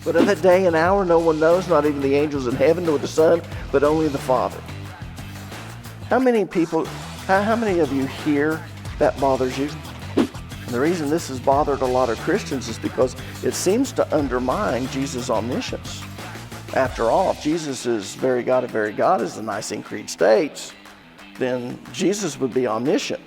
But of that day and hour no one knows, not even the angels in heaven nor the Son, but only the Father. How many of you here that bothers you? And the reason this has bothered a lot of Christians is because it seems to undermine Jesus' omniscience. After all, if Jesus is very God of very God, as the Nicene Creed states, then Jesus would be omniscient.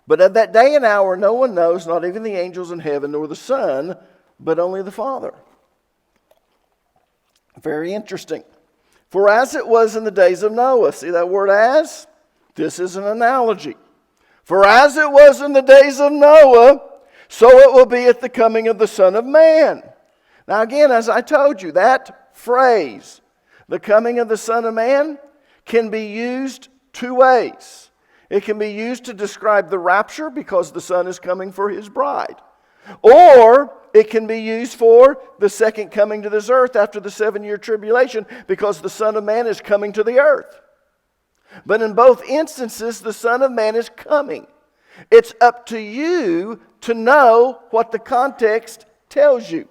But of that day and hour no one knows, not even the angels in heaven nor the Son, but only the Father. Very interesting. For as it was in the days of Noah, see that word as? This is an analogy. For as it was in the days of Noah, so it will be at the coming of the Son of Man. Now again, as I told you, that phrase, the coming of the Son of Man, can be used two ways. It can be used to describe the rapture because the Son is coming for his bride. Or it can be used for the second coming to this earth after the 7-year tribulation because the Son of Man is coming to the earth. But in both instances, the Son of Man is coming. It's up to you to know what the context tells you,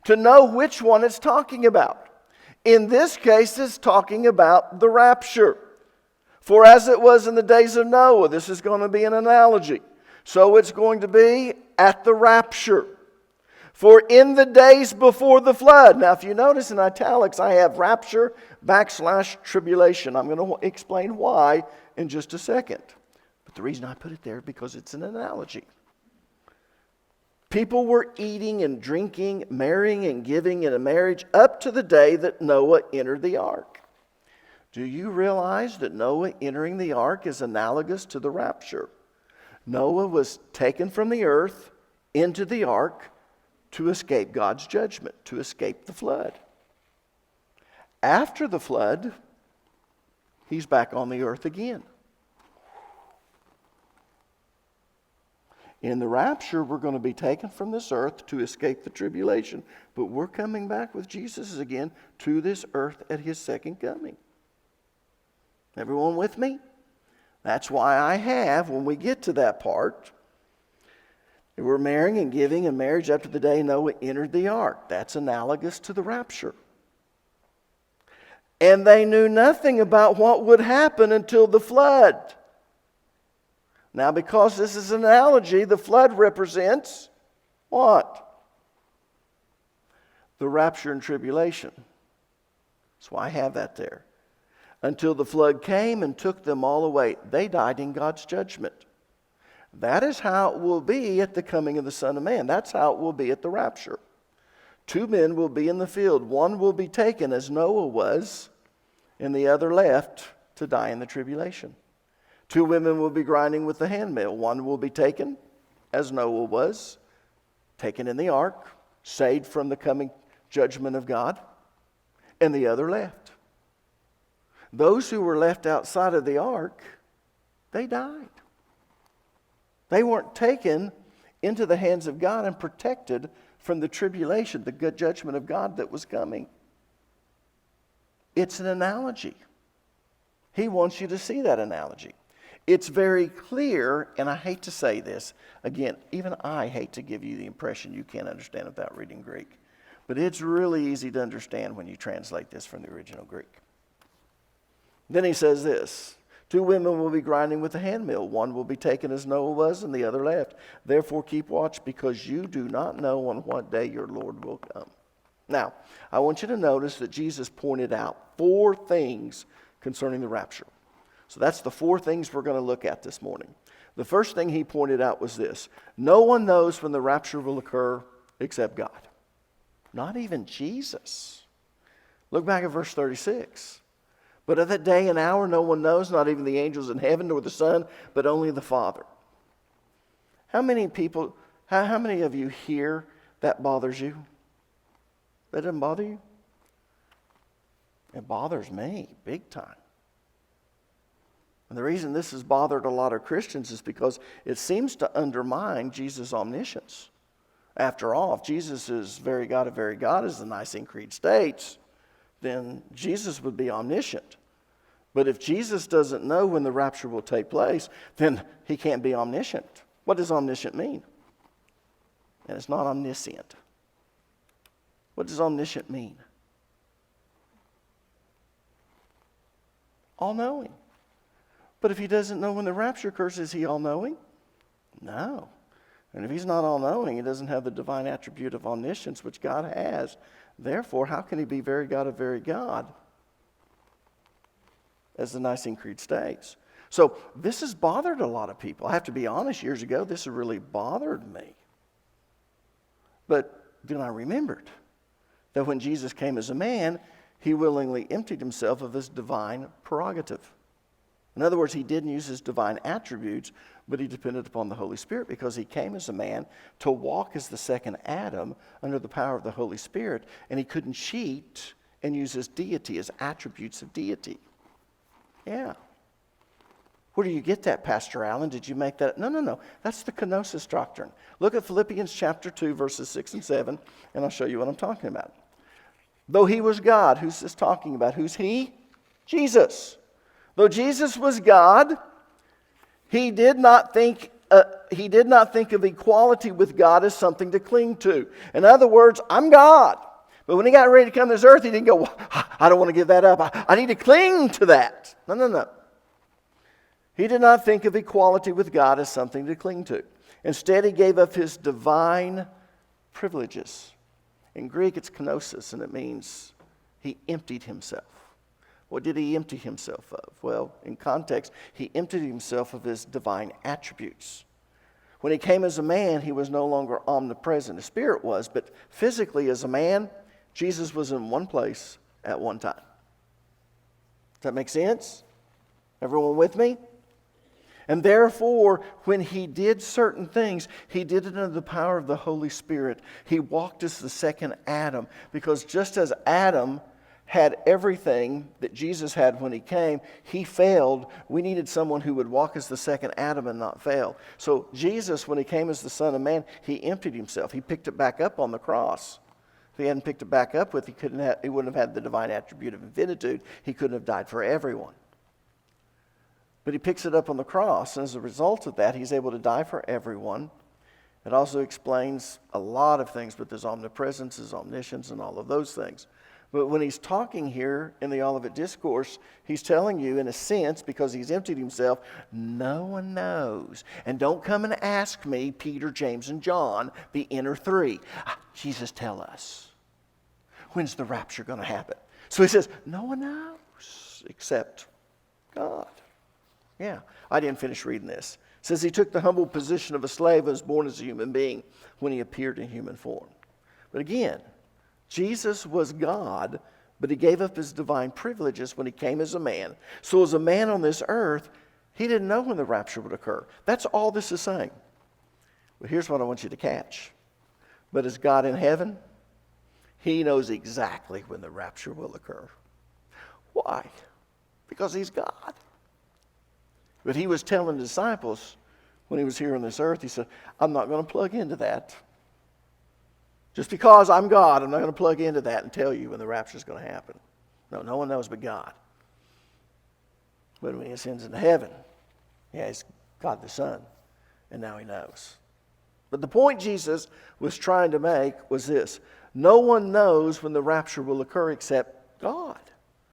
to know which one it's talking about. In this case, it's talking about the rapture. For as it was in the days of Noah, this is going to be an analogy. So it's going to be at the rapture. For in the days before the flood. Now if you notice in italics, I have rapture / tribulation. I'm going to explain why in just a second. But the reason I put it there is because it's an analogy. People were eating and drinking, marrying and giving in a marriage up to the day that Noah entered the ark. Do you realize that Noah entering the ark is analogous to the rapture? Noah was taken from the earth into the ark to escape God's judgment, to escape the flood. After the flood, he's back on the earth again. In the rapture, we're going to be taken from this earth to escape the tribulation. But we're coming back with Jesus again to this earth at his second coming. Everyone with me? That's why I have, when we get to that part, we're marrying and giving in marriage up to the day Noah entered the ark. That's analogous to the rapture. And they knew nothing about what would happen until the flood. Now, because this is an analogy, the flood represents what? The rapture and tribulation. That's why I have that there. Until the flood came and took them all away. They died in God's judgment. That is how it will be at the coming of the Son of Man. That's how it will be at the rapture. 2 men will be in the field. One will be taken as Noah was, and the other left to die in the tribulation. 2 women will be grinding with the handmill. One will be taken as Noah was, taken in the ark, saved from the coming judgment of God, and the other left. Those who were left outside of the ark, they died. They weren't taken into the hands of God and protected from the tribulation, the good judgment of God that was coming. It's an analogy. He wants you to see that analogy. It's very clear, and I hate to say this. Again, even I hate to give you the impression you can't understand without reading Greek. But it's really easy to understand when you translate this from the original Greek. Then he says this, 2 women will be grinding with a handmill. One will be taken as Noah was, and the other left. Therefore keep watch, because you do not know on what day your Lord will come. Now, I want you to notice that Jesus pointed out 4 things concerning the rapture. So that's the 4 things we're going to look at this morning. The first thing he pointed out was this. No one knows when the rapture will occur except God. Not even Jesus. Look back at verse 36. But of that day and hour no one knows, not even the angels in heaven nor the Son, but only the Father. How many of you here that bothers you? That doesn't bother you? It bothers me big time. And the reason this has bothered a lot of Christians is because it seems to undermine Jesus' omniscience. After all, if Jesus is very God of very God, as the Nicene Creed states, then Jesus would be omniscient. But if Jesus doesn't know when the rapture will take place, then he can't be omniscient. What does omniscient mean? And it's not omniscient. What does omniscient mean? All-knowing. But if he doesn't know when the rapture occurs, is he all-knowing? No. And if he's not all-knowing, he doesn't have the divine attribute of omniscience, which God has. Therefore, how can he be very God of very God? As the Nicene Creed states. So this has bothered a lot of people. I have to be honest, years ago, this has really bothered me. But then I remembered that when Jesus came as a man, he willingly emptied himself of his divine prerogative. In other words, he didn't use his divine attributes, but he depended upon the Holy Spirit because he came as a man to walk as the second Adam under the power of the Holy Spirit, and he couldn't cheat and use his deity, his attributes of deity. Yeah. Where do you get that, Pastor Allen? Did you make that? No. That's the kenosis doctrine. Look at Philippians chapter 2, verses 6 and 7, and I'll show you what I'm talking about. Though he was God, who's this talking about? Who's he? Jesus. Though Jesus was God, he did not think of equality with God as something to cling to. In other words, I'm God. But when he got ready to come to this earth, he didn't go, well, I don't want to give that up. I need to cling to that. No. He did not think of equality with God as something to cling to. Instead, he gave up his divine privileges. In Greek, it's kenosis, and it means he emptied himself. What did he empty himself of? Well, in context, he emptied himself of his divine attributes. When he came as a man, he was no longer omnipresent. The Spirit was, but physically as a man, Jesus was in one place at one time. Does that make sense? Everyone with me? And therefore, when he did certain things, he did it under the power of the Holy Spirit. He walked as the second Adam, because just as Adam had everything that Jesus had when he came, he failed. We needed someone who would walk as the second Adam and not fail. So Jesus, when he came as the Son of Man, he emptied himself. He picked it back up on the cross. If he hadn't picked it back up with, he wouldn't have had the divine attribute of infinitude. He couldn't have died for everyone. But he picks it up on the cross, and as a result of that, he's able to die for everyone. It also explains a lot of things, but there's omnipresence, there's omniscience, and all of those things. But when he's talking here in the Olivet Discourse, he's telling you, in a sense, because he's emptied himself, no one knows. And don't come and ask me, Peter, James, and John, the inner three. Jesus, tell us. When's the rapture going to happen? So he says, no one knows except God. Yeah, I didn't finish reading this. It says he took the humble position of a slave and was born as a human being when he appeared in human form. But again, Jesus was God, but he gave up his divine privileges when he came as a man. So as a man on this earth, he didn't know when the rapture would occur. That's all this is saying. But here's what I want you to catch. But as God in heaven, he knows exactly when the rapture will occur. Why? Because he's God. But he was telling the disciples when he was here on this earth, he said, I'm not going to plug into that. Just because I'm God, I'm not going to plug into that and tell you when the rapture is going to happen. No one knows but God. But when he ascends into heaven, he's God the Son, and now he knows. But the point Jesus was trying to make was this. No one knows when the rapture will occur except God.